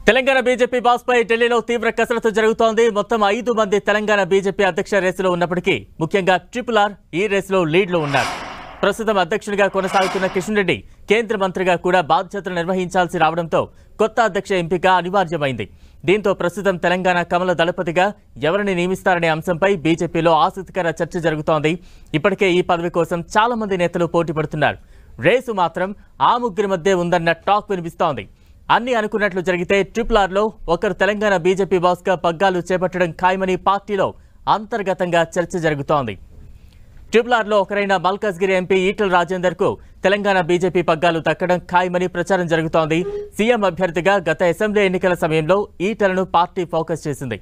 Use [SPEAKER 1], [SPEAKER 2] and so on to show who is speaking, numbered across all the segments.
[SPEAKER 1] Telangana BJP boss పై ఢిల్లీలో తీవ్ర కసరత్తు జరుగుతోంది. మొత్తం 5 మంది తెలంగాణ బీజేపీ అధ్యక్ష రేసులో ఉన్నప్పటికీ ముఖ్యంగా RRR ఈ రేసులో లీడ్లో ఉన్నారు. ప్రస్తుతం అధ్యక్షుడిగా కొనసాగుతున్న కిషన్ రెడ్డి కేంద్ర మంత్రిగా కూడా బాధ్యతలు నిర్వహించాల్సి రావడంతో కొత్త అధ్యక్ష ఎంపిక అనివార్యమైంది. దీంతో ప్రస్తుతం తెలంగాణ కమల దళపతిగా ఎవరిని నియమిస్తారనే అంశంపై బీజేపీలో ఆసక్తికర చర్చ జరుగుతోంది. ఇప్పటికే ఈ పదవి కోసం చాలా మంది నేతలు పోటీ పడుతున్నారు. రేసు మాత్రం ఆ ముగ్గురి మధ్య ఉందన్న టాక్ వినిపిస్తోంది. అన్ని అనుకున్నట్లు జరిగితే RRRలో ఒకరు తెలంగాణ బీజేపీ బాస్గా పగ్గాలు చేపట్టడం ఖాయమని పార్టీలో అంతర్గతంగా చర్చ జరుగుతోంది. RRRలో ఒకరైన మల్కాజ్గిరి ఎంపీ ఈటల రాజేందర్కు తెలంగాణ బీజేపీ పగ్గాలు దక్కడం ఖాయమని ప్రచారం జరుగుతోంది. సీఎం అభ్యర్థిగా గత అసెంబ్లీ ఎన్నికల సమయంలో ఈటలను పార్టీ ఫోకస్ చేసింది.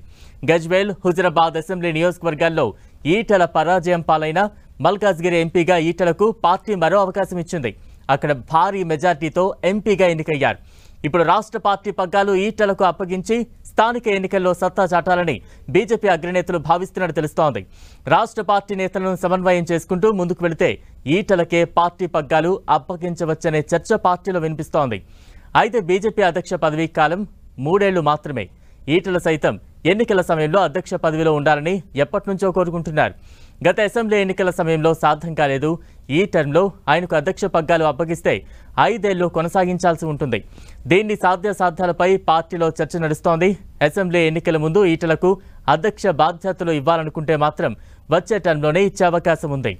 [SPEAKER 1] గజ్వేల్, హుజురాబాద్ అసెంబ్లీ నియోజకవర్గాల్లో ఈటల పరాజయం పాలైన మల్కాజ్గిరి ఎంపీగా ఈటలకు పార్టీ మరో అవకాశం ఇచ్చింది. అక్కడ భారీ మెజార్టీతో ఎంపీగా ఎన్నికయ్యారు. ఇప్పుడు రాష్ట్ర పార్టీ పగ్గాలు ఈటలకు అప్పగించి స్థానిక ఎన్నికల్లో సత్తా చాటాలని బీజేపీ అగ్రనేతలు భావిస్తున్నట్టు తెలుస్తోంది. రాష్ట్ర పార్టీ నేతలను సమన్వయం చేసుకుంటూ ముందుకు వెళితే ఈటలకే పార్టీ పగ్గాలు అప్పగించవచ్చనే చర్చ పార్టీలో వినిపిస్తోంది. అయితే బీజేపీ అధ్యక్ష పదవీ కాలం 3 ఏళ్లు మాత్రమే. ఈటల సైతం ఎన్నికల సమయంలో అధ్యక్ష పదవిలో ఉండాలని ఎప్పటినుంచో కోరుకుంటున్నారు. గత అసెంబ్లీ ఎన్నికల సమయంలో సాధ్యం కాలేదు. ఈ టర్మ్లో ఆయనకు అధ్యక్ష పగ్గాలు అప్పగిస్తే 5 ఏళ్లు కొనసాగించాల్సి ఉంటుంది. దీన్ని సాధ్యాసాధ్యాలపై పార్టీలో చర్చ నడుస్తోంది. అసెంబ్లీ ఎన్నికల ముందు ఈటలకు అధ్యక్ష బాధ్యతలు ఇవ్వాలనుకుంటే మాత్రం వచ్చే టర్మ్లోనే ఇచ్చే అవకాశం ఉంది.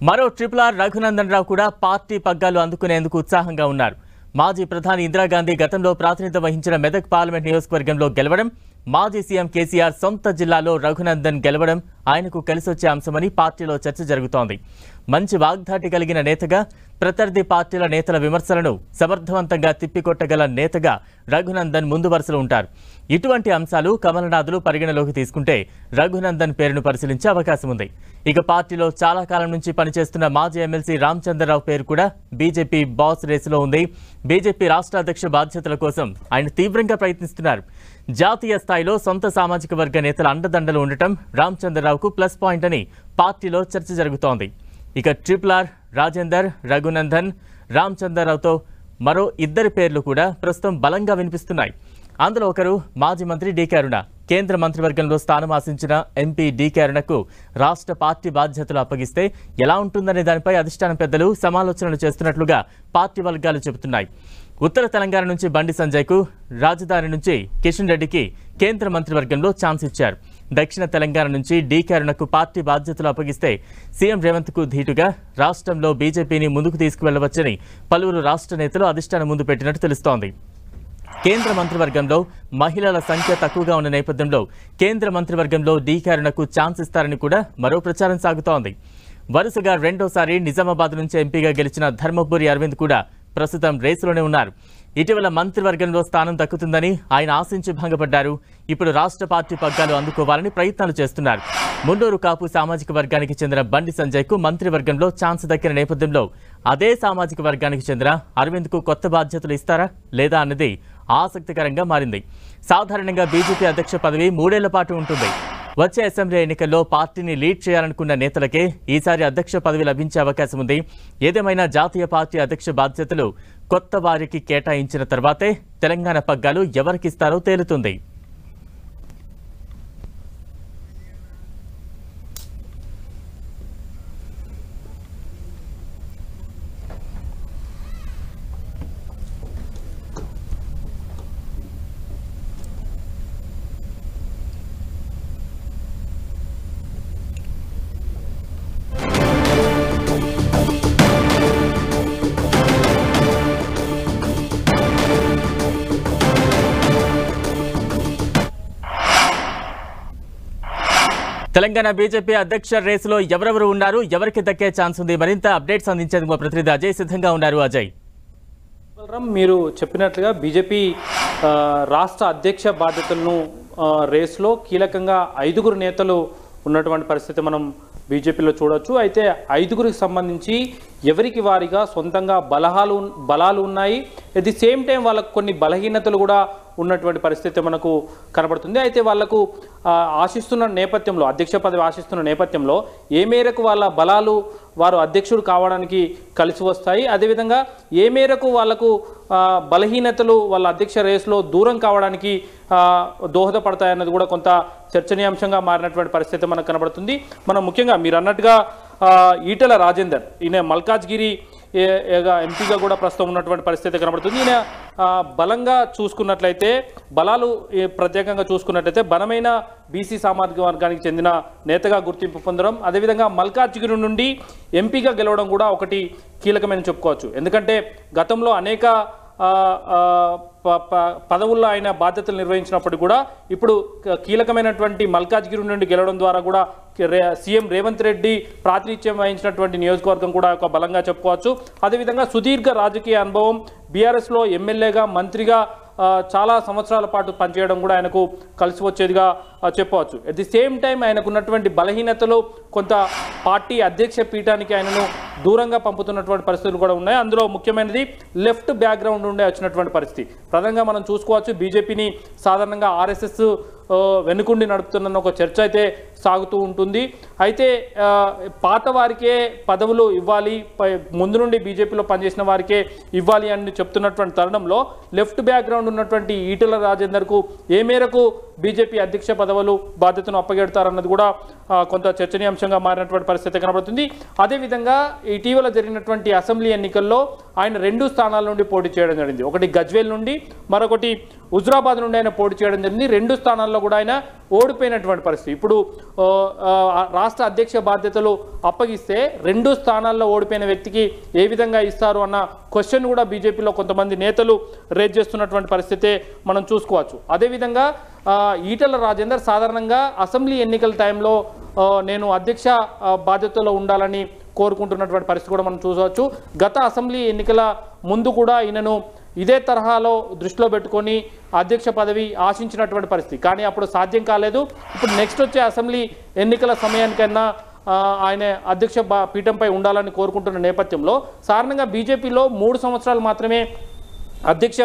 [SPEAKER 1] మరో RRR రఘునందన్ రావు కూడా పార్టీ పగ్గాలు అందుకునేందుకు ఉత్సాహంగా ఉన్నారు. మాజీ ప్రధాని ఇందిరాగాంధీ గతంలో ప్రాతినిధ్యం వహించిన మెదక్ పార్లమెంట్ నియోజకవర్గంలో గెలవడం, మాజీ సీఎం కేసీఆర్ సొంత జిల్లాలో రఘునందన్ గెలవడం ఆయనకు కలిసొచ్చే అంశమని పార్టీలో చర్చ జరుగుతోంది. మంచి వాగ్దాటి కలిగిన నేతగా, ప్రత్యర్థి పార్టీల నేతల విమర్శలను సమర్థవంతంగా తిప్పికొట్టగల నేతగా రఘునందన్ ముందు వరుసలో ఉంటారు. ఇటువంటి అంశాలు కమలనాథులు పరిగణలోకి తీసుకుంటే రఘునందన్ పేరును పరిశీలించే అవకాశం ఉంది. ఇక పార్టీలో చాలా కాలం నుంచి పనిచేస్తున్న మాజీ ఎమ్మెల్సీ రామచంద్రరావు పేరు కూడా బీజేపీ బాస్ రేసులో ఉంది. బీజేపీ రాష్ట్ర అధ్యక్ష బాధ్యతల కోసం ఆయన తీవ్రంగా ప్రయత్నిస్తున్నారు. జాతీయ స్థాయిలో సొంత సామాజిక వర్గ నేతల అండదండలు ఉండటం రామచంద్రరావుకు ప్లస్ పాయింట్ అని పార్టీలో చర్చ జరుగుతోంది. ఇక RRR రాజేందర్, రఘునందన్, రామచంద్రరావుతో మరో 2 పేర్లు కూడా ప్రస్తుతం బలంగా వినిపిస్తున్నాయి. అందులో ఒకరు మాజీ మంత్రి డీకే అరుణ. కేంద్ర మంత్రివర్గంలో స్థానం ఆశించిన ఎంపీ డీకే అరుణకు రాష్ట్ర పార్టీ బాధ్యతలు అప్పగిస్తే ఎలా ఉంటుందనే దానిపై అధిష్టానం పెద్దలు సమాలోచనలు చేస్తున్నట్లుగా పార్టీ వర్గాలు చెబుతున్నాయి. ఉత్తర తెలంగాణ నుంచి బండి సంజయ్కు, రాజధాని నుంచి కిషన్ రెడ్డికి కేంద్ర మంత్రివర్గంలో ఛాన్స్ ఇచ్చారు. దక్షిణ తెలంగాణ నుంచి డీకే అరుణకు పార్టీ బాధ్యతలు అప్పగిస్తే సీఎం రేవంత్కు ధీటుగా రాష్ట్రంలో బీజేపీని ముందుకు తీసుకువెళ్లవచ్చని పలువురు రాష్ట్ర నేతలు అధిష్టానం ముందు పెట్టినట్టు తెలుస్తోంది. కేంద్ర మంత్రివర్గంలో మహిళల సంఖ్య తక్కువగా ఉన్న నేపథ్యంలో కేంద్ర మంత్రివర్గంలో డీకే అరుణకు ఛాన్స్ ఇస్తారని కూడా మరో ప్రచారం సాగుతోంది. వరుసగా రెండోసారి నిజామాబాద్ నుంచి ఎంపీగా గెలిచిన ధర్మపురి అరవింద్ కూడా ప్రస్తుతం రేసులోనే ఉన్నారు. ఇటీవల మంత్రివర్గంలో స్థానం దక్కుతుందని ఆయన ఆశించి భంగపడ్డారు. ఇప్పుడు రాష్ట్ర పార్టీ పగ్గాలు అందుకోవాలని ప్రయత్నాలు చేస్తున్నారు. మున్నూరు కాపు సామాజిక వర్గానికి చెందిన బండి సంజయ్కు మంత్రివర్గంలో ఛాన్స్ దక్కిన నేపథ్యంలో అదే సామాజిక వర్గానికి చెందిన అరవింద్కు కొత్త బాధ్యతలు ఇస్తారా లేదా అన్నది ఆసక్తికరంగా మారింది. సాధారణంగా బీజేపీ అధ్యక్ష పదవి 3 ఏళ్ల పాటు ఉంటుంది. వచ్చే అసెంబ్లీ ఎన్నికల్లో పార్టీని లీడ్ చేయాలనుకున్న నేతలకే ఈసారి అధ్యక్ష పదవి లభించే అవకాశం ఉంది. ఏదేమైనా జాతీయ పార్టీ అధ్యక్ష బాధ్యతలు కొత్త వారికి కేటాయించిన తర్వాతే తెలంగాణ పగ్గాలు ఎవరికిస్తారో తేలుతుంది. తెలంగాణ బీజేపీ అధ్యక్ష రేసులో ఎవరెవరు ఉన్నారు, ఎవరికి దక్కే ఛాన్స్ ఉంది? మరింత అప్డేట్స్ అందించేందుకు మా ప్రతినిధి అజయ్ సిద్ధంగా ఉన్నారు. అజయ్,
[SPEAKER 2] మీరు చెప్పినట్లుగా బీజేపీ రాష్ట్ర అధ్యక్ష బాధ్యతలను రేసులో కీలకంగా 5 నేతలు ఉన్నటువంటి పరిస్థితి మనం బీజేపీలో చూడొచ్చు. అయితే 5కి సంబంధించి ఎవరికి వారిగా సొంతంగా బలాలు ఉన్నాయి. అట్ ది సేమ్ టైం వాళ్ళకు కొన్ని బలహీనతలు కూడా ఉన్నటువంటి పరిస్థితి మనకు కనబడుతుంది. అయితే వాళ్లకు ఆశిస్తున్న నేపథ్యంలో, అధ్యక్ష పదవి ఆశిస్తున్న నేపథ్యంలో ఏ మేరకు వాళ్ళ బలాలు వారు అధ్యక్షుడు కావడానికి కలిసి వస్తాయి, అదేవిధంగా ఏ మేరకు వాళ్లకు బలహీనతలు వాళ్ళ అధ్యక్ష రేసులో దూరం కావడానికి దోహదపడతాయన్నది కూడా కొంత చర్చనీయాంశంగా మారినటువంటి పరిస్థితి మనకు కనబడుతుంది. మనం ముఖ్యంగా మీరు అన్నట్టుగా ఈటెల రాజేందర్ ఈయన మల్కాజ్గిరి ఎంపీగా కూడా ప్రస్తుతం ఉన్నటువంటి పరిస్థితి కనబడుతుంది. ఈయన బలంగా చూసుకున్నట్లయితే, బలాలు ప్రత్యేకంగా చూసుకున్నట్లయితే బలమైన బీసీ సామాజిక వర్గానికి చెందిన నేతగా గుర్తింపు పొందడం, అదేవిధంగా మల్కాజ్గిరి నుండి ఎంపీగా గెలవడం కూడా ఒకటి కీలకమైన చెప్పుకోవచ్చు. ఎందుకంటే గతంలో అనేక పదవుల్లో ఆయన బాధ్యతలు నిర్వహించినప్పుడు కూడా ఇప్పుడు కీలకమైనటువంటి మల్కాజ్గిరి నుండి గెలవడం ద్వారా కూడా సీఎం రేవంత్ రెడ్డి ప్రాతినిధ్యం వహించినటువంటి నియోజకవర్గం కూడా ఒక బలంగా చెప్పుకోవచ్చు. అదేవిధంగా సుదీర్ఘ రాజకీయ అనుభవం, బీఆర్ఎస్లో ఎమ్మెల్యేగా, మంత్రిగా చాలా సంవత్సరాల పాటు పనిచేయడం కూడా ఆయనకు కలిసి వచ్చేదిగా చెప్పవచ్చు. అట్ ది సేమ్ టైం ఆయనకు ఉన్నటువంటి బలహీనతలు కొంత పార్టీ అధ్యక్ష పీఠానికి ఆయనను దూరంగా పంపుతున్నటువంటి పరిస్థితులు కూడా ఉన్నాయి. అందులో ముఖ్యమైనది లెఫ్ట్ బ్యాక్గ్రౌండ్ నుండి వచ్చినటువంటి పరిస్థితి. ప్రధానంగా మనం చూసుకోవచ్చు, బీజేపీని సాధారణంగా ఆర్ఎస్ఎస్ వెనుకుండి నడుపుతున్న ఒక చర్చ అయితే సాగుతూ ఉంటుంది. అయితే పాత వారికే పదవులు ఇవ్వాలి, ముందు నుండి బీజేపీలో పనిచేసిన వారికే ఇవ్వాలి అని చెప్తున్నటువంటి తరుణంలో లెఫ్ట్ బ్యాక్గ్రౌండ్ ఉన్నటువంటి ఈటెల రాజేందర్కు ఏ మేరకు బీజేపీ అధ్యక్ష పదవులు బాధ్యతను అప్పగెడతారన్నది కూడా కొంత చర్చనీయాంశంగా మారినటువంటి పరిస్థితి కనబడుతుంది. అదేవిధంగా ఇటీవల జరిగినటువంటి అసెంబ్లీ ఎన్నికల్లో ఆయన 2 స్థానాల నుండి పోటీ చేయడం జరిగింది. ఒకటి గజ్వేల్ నుండి, మరొకటి హుజురాబాద్ నుండి ఆయన పోటీ చేయడం జరిగింది. 2 స్థానాల్లో కూడా ఆయన ఓడిపోయినటువంటి పరిస్థితి. ఇప్పుడు రాష్ట్ర అధ్యక్ష బాధ్యతలు అప్పగిస్తే 2 స్థానాల్లో ఓడిపోయిన వ్యక్తికి ఏ విధంగా ఇస్తారు అన్న క్వశ్చన్ కూడా బీజేపీలో కొంతమంది నేతలు రేజ్ చేస్తున్నటువంటి పరిస్థితే మనం చూసుకోవచ్చు. అదేవిధంగా ఈటెల రాజేందర్ సాధారణంగా అసెంబ్లీ ఎన్నికల టైంలో నేను అధ్యక్ష బాధ్యతలో ఉండాలని కోరుకుంటున్నటువంటి పరిస్థితి కూడా మనం చూసవచ్చు. గత అసెంబ్లీ ఎన్నికల ముందు కూడా ఈయనను ఇదే తరహాలో దృష్టిలో పెట్టుకొని అధ్యక్ష పదవి ఆశించినటువంటి పరిస్థితి, కానీ అప్పుడు సాధ్యం కాలేదు. ఇప్పుడు నెక్స్ట్ వచ్చే అసెంబ్లీ ఎన్నికల సమయానికైనా ఆయన అధ్యక్ష పీఠంపై ఉండాలని కోరుకుంటున్న నేపథ్యంలో సాధారణంగా బీజేపీలో 3 సంవత్సరాలు మాత్రమే అధ్యక్ష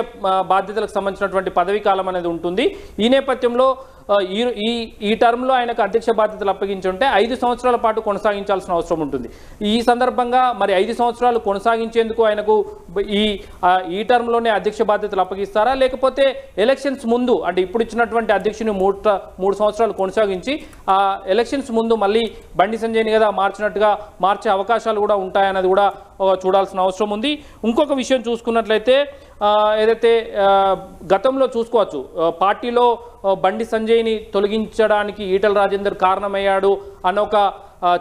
[SPEAKER 2] బాధ్యతలకు సంబంధించినటువంటి పదవీ కాలం అనేది ఉంటుంది. ఈ నేపథ్యంలో ఈ టర్మ్లో ఆయనకు అధ్యక్ష బాధ్యతలు అప్పగించి ఉంటే 5 సంవత్సరాల పాటు కొనసాగించాల్సిన అవసరం ఉంటుంది. ఈ సందర్భంగా మరి 5 సంవత్సరాలు కొనసాగించేందుకు ఆయనకు ఈ టర్మ్లోనే అధ్యక్ష బాధ్యతలు అప్పగిస్తారా, లేకపోతే ఎలక్షన్స్ ముందు, అంటే ఇప్పుడు ఇచ్చినటువంటి అధ్యక్షుని 3 సంవత్సరాలు కొనసాగించి ఎలక్షన్స్ ముందు మళ్ళీ బండి సంజయ్ని కదా మార్చే అవకాశాలు కూడా ఉంటాయన్నది కూడా చూడాల్సిన అవసరం ఉంది. ఇంకొక విషయం చూసుకున్నట్లయితే ఏదైతే గతంలో చూసుకోవచ్చు, పార్టీలో బండి సంజయ్ని తొలగించడానికి ఈటెల రాజేందర్ కారణమయ్యాడు అన్న ఒక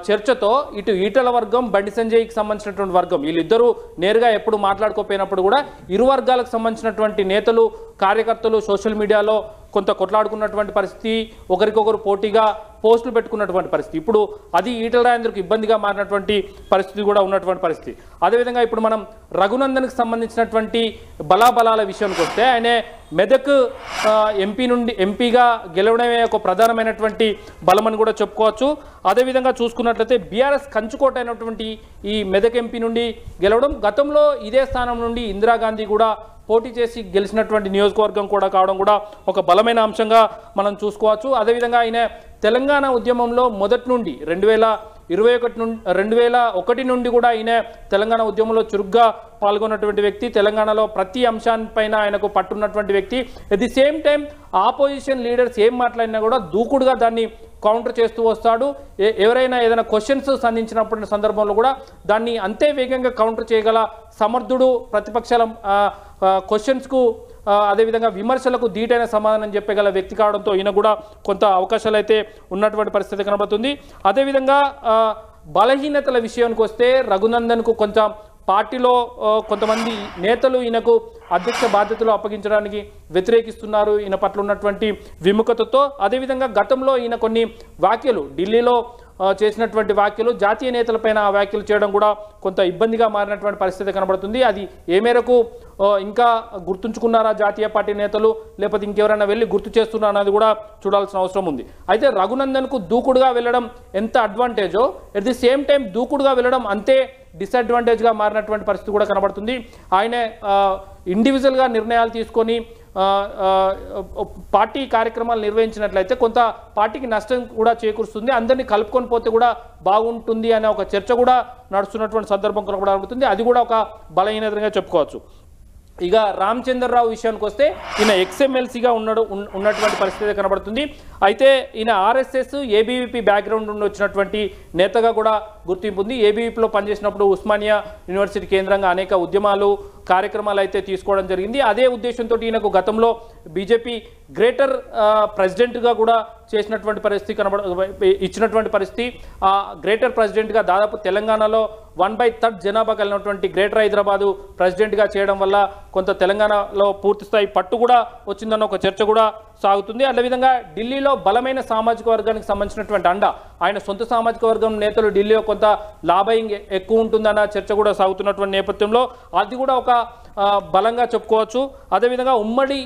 [SPEAKER 2] చర్చతో ఇటు ఈటెల వర్గం, బండి సంజయ్కి సంబంధించినటువంటి వర్గం వీళ్ళిద్దరూ నేరుగా ఎప్పుడు మాట్లాడుకోపోయినప్పుడు కూడా ఇరు వర్గాలకు సంబంధించినటువంటి నేతలు, కార్యకర్తలు సోషల్ మీడియాలో కొంత కొట్లాడుకున్నటువంటి పరిస్థితి, ఒకరికొకరు పోటీగా పోస్టులు పెట్టుకున్నటువంటి పరిస్థితి. ఇప్పుడు అది ఈటెల రాజేందర్కు ఇబ్బందిగా మారినటువంటి పరిస్థితి కూడా ఉన్నటువంటి పరిస్థితి. అదేవిధంగా ఇప్పుడు మనం రఘునందన్కి సంబంధించినటువంటి బలాబలాల విషయానికి వస్తే, ఆయన మెదక్ ఎంపీగా గెలవడమే ఒక ప్రధానమైనటువంటి బలమని కూడా చెప్పుకోవచ్చు. అదేవిధంగా చూసుకున్నట్లయితే బీఆర్ఎస్ కంచుకోట అయినటువంటి ఈ మెదక్ ఎంపీ నుండి గెలవడం, గతంలో ఇదే స్థానం నుండి ఇందిరాగాంధీ కూడా పోటీ చేసి గెలిచినటువంటి నియోజకవర్గం కూడా కావడం కూడా ఒక బలమైన అంశంగా మనం చూసుకోవచ్చు. అదేవిధంగా ఆయన తెలంగాణ ఉద్యమంలో మొదటి నుండి 2001 నుండి కూడా ఈయన తెలంగాణ ఉద్యమంలో చురుగ్గా పాల్గొన్నటువంటి వ్యక్తి, తెలంగాణలో ప్రతి అంశాన్పైన ఆయనకు పట్టున్నటువంటి వ్యక్తి. At the same time opposition leaders ఏం మాట్లాడినా కూడా దూకుడుగా దాన్ని కౌంటర్ చేస్తూ వస్తాడు. ఎవరైనా ఏదైనా క్వశ్చన్స్ సంధించినప్పుడు సందర్భంలో కూడా దాన్ని అంతే వేగంగా కౌంటర్ చేయగల సమర్థుడు, ప్రతిపక్షాల క్వశ్చన్స్కు అదేవిధంగా విమర్శలకు ధీటైన సమాధానం చెప్పగల వ్యక్తి కావడంతో ఈయన కూడా కొంత అవకాశాలు అయితే ఉన్నటువంటి పరిస్థితి కనబడుతుంది. అదేవిధంగా బలహీనతల విషయానికి వస్తే రఘునందన్కు కొంచెం పార్టీలో కొంతమంది నేతలు ఈయనకు అధ్యక్ష బాధ్యతలు అప్పగించడానికి వ్యతిరేకిస్తున్నారు, ఈయన పట్ల ఉన్నటువంటి విముఖతతో. అదేవిధంగా గతంలో ఈయన కొన్ని వ్యాఖ్యలు ఢిల్లీలో చేసినటువంటి వ్యాఖ్యలు, జాతీయ నేతలపైన ఆ వ్యాఖ్యలు చేయడం కూడా కొంత ఇబ్బందిగా మారినటువంటి పరిస్థితి కనబడుతుంది. అది ఏ మేరకు ఇంకా గుర్తుంచుకున్నారా జాతీయ పార్టీ నేతలు, లేకపోతే ఇంకెవరైనా వెళ్ళి గుర్తు చేస్తున్నా అన్నది కూడా చూడాల్సిన అవసరం ఉంది. అయితే రఘునందన్కు దూకుడుగా వెళ్ళడం ఎంత అడ్వాంటేజో, ఎట్ ది సేమ్ టైం దూకుడుగా వెళ్ళడం అంతే డిసడ్వాంటేజ్గా మారినటువంటి పరిస్థితి కూడా కనబడుతుంది. ఆయనే ఇండివిజువల్గా నిర్ణయాలు తీసుకొని పార్టీ కార్యక్రమాలు నిర్వహించినట్లయితే కొంత పార్టీకి నష్టం కూడా చేకూరుస్తుంది, అందరినీ కలుపుకొని పోతే కూడా బాగుంటుంది అనే ఒక చర్చ కూడా నడుస్తున్నటువంటి సందర్భం కనబడుతుంది. అది కూడా ఒక బలహీనతగా చెప్పుకోవచ్చు. ఇక రామచంద్రరావు విషయానికి వస్తే ఈయన ఎక్స్ఎమ్మెల్సీగా ఉన్నటువంటి పరిస్థితి కనబడుతుంది. అయితే ఈయన ఆర్ఎస్ఎస్ ఏబీవీపీ బ్యాక్గ్రౌండ్ నుండి వచ్చినటువంటి నేతగా కూడా గుర్తింపు ఉంది. ఏబీవీపీలో పనిచేసినప్పుడు ఉస్మానియా యూనివర్సిటీ కేంద్రంగా అనేక ఉద్యమాలు కార్యక్రమాలు అయితే తీసుకోవడం జరిగింది. అదే ఉద్దేశంతో ఈయనకు గతంలో బీజేపీ గ్రేటర్ ప్రెసిడెంట్గా కూడా చేసినటువంటి పరిస్థితి ఇచ్చినటువంటి పరిస్థితి. ఆ గ్రేటర్ ప్రెసిడెంట్గా దాదాపు తెలంగాణలో 1/3 జనాభా కలిగినటువంటి గ్రేటర్ హైదరాబాదు ప్రెసిడెంట్గా చేయడం వల్ల కొంత తెలంగాణలో పూర్తిస్థాయి పట్టు కూడా వచ్చిందన్న ఒక చర్చ కూడా సాగుతుంది. అదేవిధంగా ఢిల్లీలో బలమైన సామాజిక వర్గానికి సంబంధించినటువంటి అండ, ఆయన సొంత సామాజిక వర్గం నేతలు ఢిల్లీలో కొంత లాబయింగ్ ఎక్కువ ఉంటుందన్న చర్చ కూడా సాగుతున్నటువంటి నేపథ్యంలో అది కూడా ఒక బలంగా చెప్పుకోవచ్చు. అదేవిధంగా ఉమ్మడి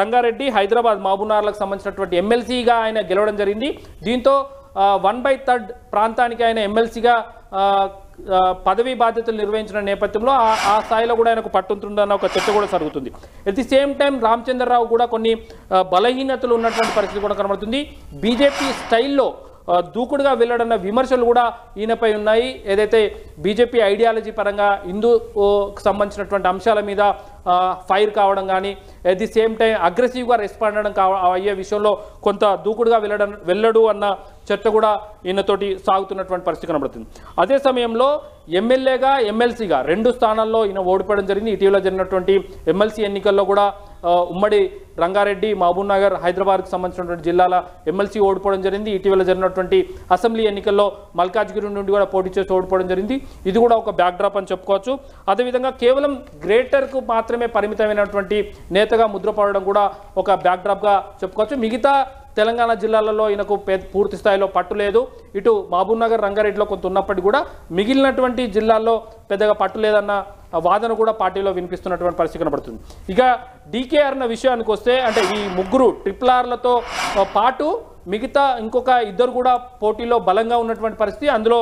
[SPEAKER 2] రంగారెడ్డి హైదరాబాద్ మహబూబ్నగర్లకు సంబంధించినటువంటి ఎమ్మెల్సీగా ఆయన గెలవడం జరిగింది. దీంతో 1/3 ప్రాంతానికి ఆయన ఎమ్మెల్సీగా పదవీ బాధ్యతలు నిర్వహించిన నేపథ్యంలో ఆ స్థాయిలో కూడా ఆయనకు పట్టుంటుందన్న ఒక చర్చ కూడా జరుగుతుంది. At the same time Ramachandra Rao కూడా కొన్ని బలహీనతలు ఉన్నటువంటి పరిస్థితి కూడా కనబడుతుంది. బీజేపీ స్టైల్లో దూకుడుగా వెళ్ళడన్న విమర్శలు కూడా ఈయనపై ఉన్నాయి. ఏదైతే బీజేపీ ఐడియాలజీ పరంగా హిందూకు సంబంధించినటువంటి అంశాల మీద ఫైర్ కావడం కానీ, ఎట్ ది సేమ్ టైం అగ్రెసివ్గా రెస్పాండ్ అయ్యే విషయంలో కొంత దూకుడుగా వెళ్ళడు అన్న చర్చ కూడా ఈయనతోటి సాగుతున్నటువంటి పరిస్థితి కనబడుతుంది. అదే సమయంలో ఎమ్మెల్యేగా ఎమ్మెల్సీగా 2 స్థానాల్లో ఈయన ఓడిపోవడం జరిగింది. ఇటీవల జరిగినటువంటి ఎమ్మెల్సీ ఎన్నికల్లో కూడా ఉమ్మడి రంగారెడ్డి మహబూబ్నగర్ హైదరాబాద్కు సంబంధించినటువంటి జిల్లాల ఎమ్మెల్సీ ఓడిపోవడం జరిగింది. ఇటీవల జరిగినటువంటి అసెంబ్లీ ఎన్నికల్లో మల్కాజ్గిరి నుండి కూడా పోటీ చేసి ఓడిపోవడం జరిగింది. ఇది కూడా ఒక బ్యాక్డ్రాప్ అని చెప్పుకోవచ్చు. అదేవిధంగా కేవలం గ్రేటర్కు మాత్రమే పరిమితమైనటువంటి నేతగా ముద్రపడడం కూడా ఒక బ్యాక్డ్రాప్గా చెప్పుకోవచ్చు. మిగతా తెలంగాణ జిల్లాలలో ఈయనకు పూర్తి స్థాయిలో పట్టు లేదు. ఇటు మహబూబ్నగర్ రంగారెడ్డిలో కొంత ఉన్నప్పటికీ కూడా మిగిలినటువంటి జిల్లాల్లో పెద్దగా పట్టు లేదన్న వాదన కూడా పార్టీలో వినిపిస్తున్నటువంటి పరిస్థితి కనబడుతుంది. ఇక డీకేఆర్ విషయానికి వస్తే, అంటే ఈ ముగ్గురు RRRలతో పాటు మిగతా ఇంకొక 2 కూడా పోటీలో బలంగా ఉన్నటువంటి పరిస్థితి. అందులో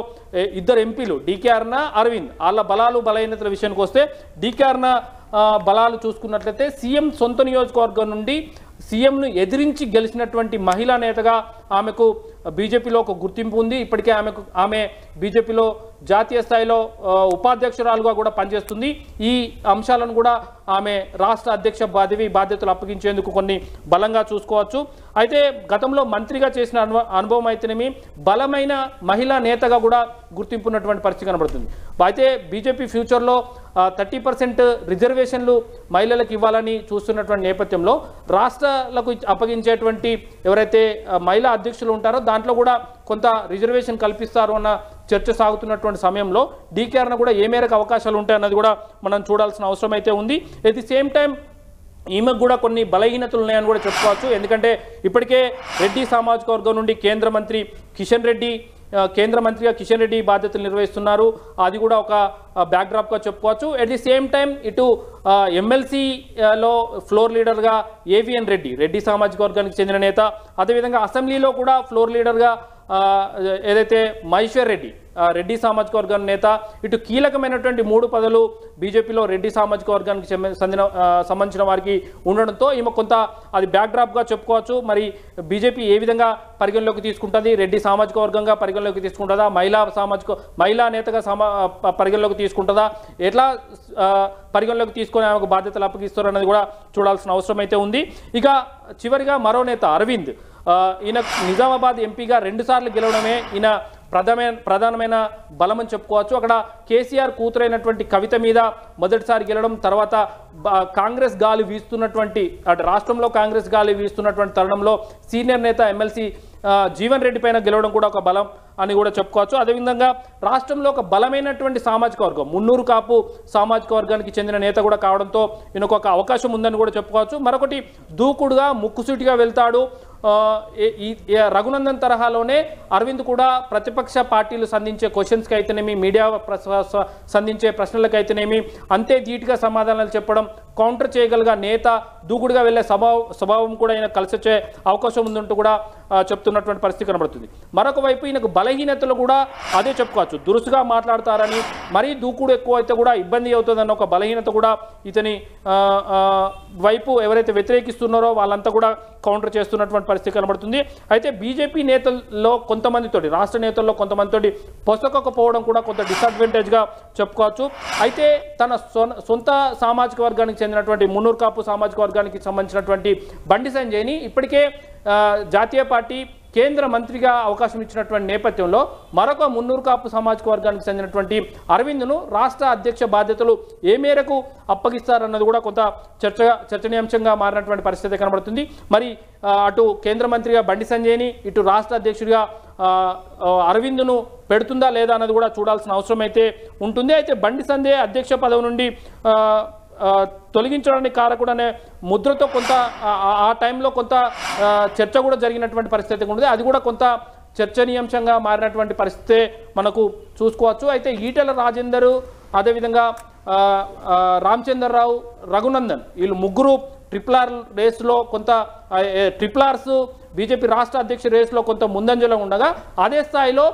[SPEAKER 2] 2 ఎంపీలు డీకేఆర్ అరవింద్, వాళ్ళ బలాలు బలహీనతల విషయానికి వస్తే డీకేఆర్ బలాలు చూసుకున్నట్లయితే సీఎం సొంత నియోజకవర్గం నుండి సీఎంను ఎదిరించి గెలిచినటువంటి మహిళా నేతగా ఆమెకు బీజేపీలో ఒక గుర్తింపు ఉంది. ఇప్పటికే ఆమె బీజేపీలో జాతీయ స్థాయిలో ఉపాధ్యక్షురాలుగా కూడా పనిచేస్తుంది. ఈ అంశాలను కూడా ఆమె రాష్ట్ర అధ్యక్ష బాధ్యతలు అప్పగించేందుకు కొన్ని బలంగా చూసుకోవచ్చు. అయితే గతంలో మంత్రిగా చేసిన అనుభవం అయితేనేమి బలమైన మహిళా నేతగా కూడా గుర్తింపు ఉన్నటువంటి పరిస్థితి కనబడుతుంది. అయితే బీజేపీ ఫ్యూచర్లో 30% రిజర్వేషన్లు మహిళలకు ఇవ్వాలని చూస్తున్నటువంటి నేపథ్యంలో రాష్ట్రాలకు అప్పగించేటువంటి ఎవరైతే మహిళా అధ్యక్షులు ఉంటారో దాంట్లో కూడా కొంత రిజర్వేషన్ కల్పిస్తారు అన్న చర్చ సాగుతున్నటువంటి సమయంలో డీకేఆర్ను కూడా ఏ మేరకు అవకాశాలు ఉంటాయన్నది కూడా మనం చూడాల్సిన అవసరం అయితే ఉంది. ఎట్ ది సేమ్ టైం ఈమెకు కూడా కొన్ని బలహీనతలు ఉన్నాయని కూడా చెప్పుకోవచ్చు. ఎందుకంటే ఇప్పటికే రెడ్డి సామాజిక వర్గం నుండి కేంద్ర మంత్రిగా కిషన్ రెడ్డి బాధ్యతలు నిర్వహిస్తున్నారు. అది కూడా ఒక బ్యాక్డ్రాప్గా చెప్పుకోవచ్చు. ఎట్ ది సేమ్ టైం ఇటు ఎమ్మెల్సీలో ఫ్లోర్ లీడర్గా ఏవిఎన్ రెడ్డి సామాజిక వర్గానికి చెందిన నేత, అదేవిధంగా అసెంబ్లీలో కూడా ఫ్లోర్ లీడర్గా ఏదైతే మహేశ్వర్ రెడ్డి సామాజిక వర్గానికి నేత, ఇటు కీలకమైనటువంటి 3 పదవులు బీజేపీలో రెడ్డి సామాజిక వర్గానికి సంబంధించిన వారికి ఉండడంతో ఈమె కొంత అది బ్యాక్డ్రాప్గా చెప్పుకోవచ్చు. మరి బీజేపీ ఏ విధంగా పరిగణలోకి తీసుకుంటుంది, రెడ్డి సామాజిక వర్గంగా పరిగణలోకి తీసుకుంటుందా, మహిళా నేతగా పరిగణలోకి తీసుకుంటుందా, ఎట్లా పరిగణలోకి తీసుకొని ఆమెకు బాధ్యతలు అప్పగిస్తారు అన్నది కూడా చూడాల్సిన అవసరం అయితే ఉంది. ఇక చివరిగా మరో నేత అరవింద్, ఈయన నిజామాబాద్ ఎంపీగా 2 సార్లు గెలవడమే ఈయన ప్రధానమైన బలమని చెప్పుకోవచ్చు. అక్కడ కేసీఆర్ కూతురైనటువంటి కవిత మీద మొదటిసారి గెలవడం, తర్వాత కాంగ్రెస్ గాలి వీస్తున్నటువంటి రాష్ట్రంలో కాంగ్రెస్ గాలి వీస్తున్నటువంటి తరుణంలో సీనియర్ నేత ఎమ్మెల్సీ జీవన్ రెడ్డి పైన గెలవడం కూడా ఒక బలం అని కూడా చెప్పుకోవచ్చు. అదేవిధంగా రాష్ట్రంలో ఒక బలమైనటువంటి సామాజిక వర్గం మున్నూరు కాపు సామాజిక వర్గానికి చెందిన నేత కూడా కావడంతో ఈయనకు ఒక అవకాశం ఉందని కూడా చెప్పుకోవచ్చు. మరొకటి దూకుడుగా ముక్కుసూటిగా వెళ్తాడు, రఘునందన్ తరహాలోనే అరవింద్ కూడా ప్రతిపక్ష పార్టీలు సంధించే క్వశ్చన్స్కి అయితేనేమి, మీడియా సంధించే ప్రశ్నలకైతేనేమి అంతే ధీటుగా సమాధానాలు చెప్పడం, కౌంటర్ చేయగలిగే నేత, దూకుడుగా వెళ్ళే స్వభావం కూడా ఈయన కలిసి వచ్చే అవకాశం ఉందంటూ కూడా చెప్తున్నటువంటి పరిస్థితి కనబడుతుంది. మరొక వైపు ఈయనకు బలహీనతలు కూడా అదే చెప్పుకోవచ్చు. దురుసుగా మాట్లాడతారని, మరీ దూకుడు ఎక్కువ అయితే కూడా ఇబ్బంది అవుతుందన్న ఒక బలహీనత కూడా ఇతని వైపు ఎవరైతే వ్యతిరేకిస్తున్నారో వాళ్ళంతా కూడా కౌంటర్ చేస్తున్నటువంటి పరిస్థితి కనబడుతుంది. అయితే బీజేపీ నేతల్లో కొంతమందితోటి, రాష్ట్ర నేతల్లో కొంతమందితోటి పొసకపోవడం కూడా కొంత డిసడ్వాంటేజ్గా చెప్పుకోవచ్చు. అయితే తన సొంత సామాజిక వర్గానికి చెందినటువంటి మున్నూరు కాపు సామాజిక వర్గానికి సంబంధించినటువంటి బండి సంజయ్ని ఇప్పటికే జాతీయ పార్టీ కేంద్ర మంత్రిగా అవకాశం ఇచ్చినటువంటి నేపథ్యంలో మరొక మున్నూరు కాపు సామాజిక వర్గానికి చెందినటువంటి అరవింద్ను రాష్ట్ర అధ్యక్ష బాధ్యతలు ఏ మేరకు అప్పగిస్తారన్నది కూడా కొంత చర్చనీయాంశంగా మారినటువంటి పరిస్థితి కనబడుతుంది. మరి అటు కేంద్ర మంత్రిగా బండి సంజయ్ని, ఇటు రాష్ట్ర అధ్యక్షుడిగా అరవింద్ను పెడుతుందా లేదా అన్నది కూడా చూడాల్సిన అవసరం అయితే ఉంటుంది. అయితే బండి సంజయ్ అధ్యక్ష పదవి నుండి తొలగించడానికి కారకుడనే ముద్రతో కొంత ఆ టైంలో కొంత చర్చ కూడా జరిగినటువంటి పరిస్థితి ఉంది. అది కూడా కొంత చర్చనీయాంశంగా మారినటువంటి పరిస్థితే మనకు చూసుకోవచ్చు. అయితే ఈటెల రాజేందర్, అదేవిధంగా రామచంద్రరావు, రఘునందన్ వీళ్ళు ముగ్గురు ట్రిపుల్ రేస్లో కొంత ట్రిపుల్ బీజేపీ రాష్ట్ర అధ్యక్ష రేసులో కొంత ముందంజలో ఉండగా, అదే స్థాయిలో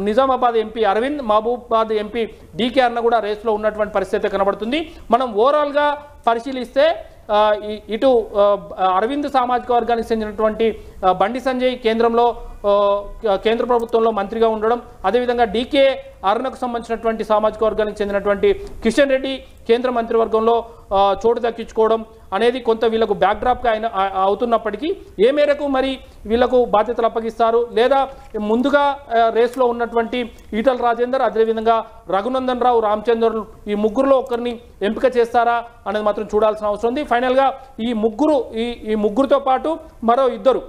[SPEAKER 2] Nizamabad MP Arvind, Mahabubabad MP DK అన్న కూడా రేసులో ఉన్నటువంటి పరిస్థితి కనబడుతుంది. మనం ఓవరాల్గా పరిశీలిస్తే ఇటు అరవింద్ సామాజిక వర్గానికి చెందినటువంటి బండి సంజయ్ కేంద్ర ప్రభుత్వంలో మంత్రిగా ఉండడం, అదేవిధంగా డీకే అరుణకు సంబంధించినటువంటి సామాజిక వర్గానికి చెందినటువంటి కిషన్ రెడ్డి కేంద్ర మంత్రివర్గంలో చోటు దక్కించుకోవడం అనేది కొంత వీళ్ళకు బ్యాక్డ్రాప్గా అవుతున్నప్పటికీ ఏ మేరకు మరి వీళ్ళకు బాధ్యతలు అప్పగిస్తారు, లేదా ముందుగా రేస్లో ఉన్నటువంటి ఈటల రాజేందర్, అదేవిధంగా రఘునందన్ రావు, రామచంద్రరావు ఈ ముగ్గురులో ఒకరిని ఎంపిక చేస్తారా అనేది మాత్రం చూడాల్సిన అవసరం ఉంది. ఫైనల్గా ఈ ముగ్గురుతో పాటు మరో ఇద్దరు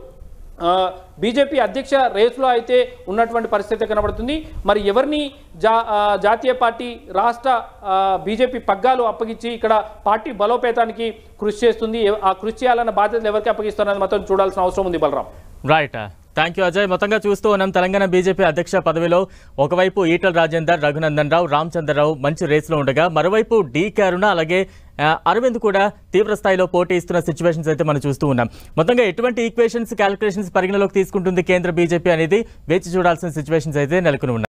[SPEAKER 2] బీజేపీ అధ్యక్ష రేసులో అయితే ఉన్నటువంటి పరిస్థితి కనబడుతుంది. మరి ఎవరిని జాతీయ పార్టీ రాష్ట్ర బీజేపీ పగ్గాలు అప్పగించి ఇక్కడ పార్టీ బలోపేతానికి కృషి చేస్తుంది, ఆ కృషి చేయాలన్న బాధ్యతలు ఎవరికి అప్పగిస్తారనేది మాత్రం చూడాల్సిన అవసరం ఉంది. Balram.
[SPEAKER 1] Right, thank you Ajay. మొత్తంగా చూస్తూ ఉన్నాం తెలంగాణ బీజేపీ అధ్యక్ష పదవిలో ఒకవైపు ఈటల రాజేందర్, రఘునందన్ రావు, రామచంద్రరావు మంచి రేసులో ఉండగా, మరోవైపు డీకే అరుణ అలాగే అరవింద్ కూడా తీవ్ర స్థాయిలో పోటీ ఇస్తున్న సిచ్యువేషన్స్ అయితే మనం చూస్తూ ఉన్నాం. మొత్తంగా ఎటువంటి ఈక్వేషన్స్, క్యాలిక్యులేషన్స్ పరిగణలోకి తీసుకుంటుంది కేంద్ర బీజేపీ అనేది వేచి చూడాల్సిన సిచ్యువేషన్స్ అయితే నెలకొని ఉన్నాయి.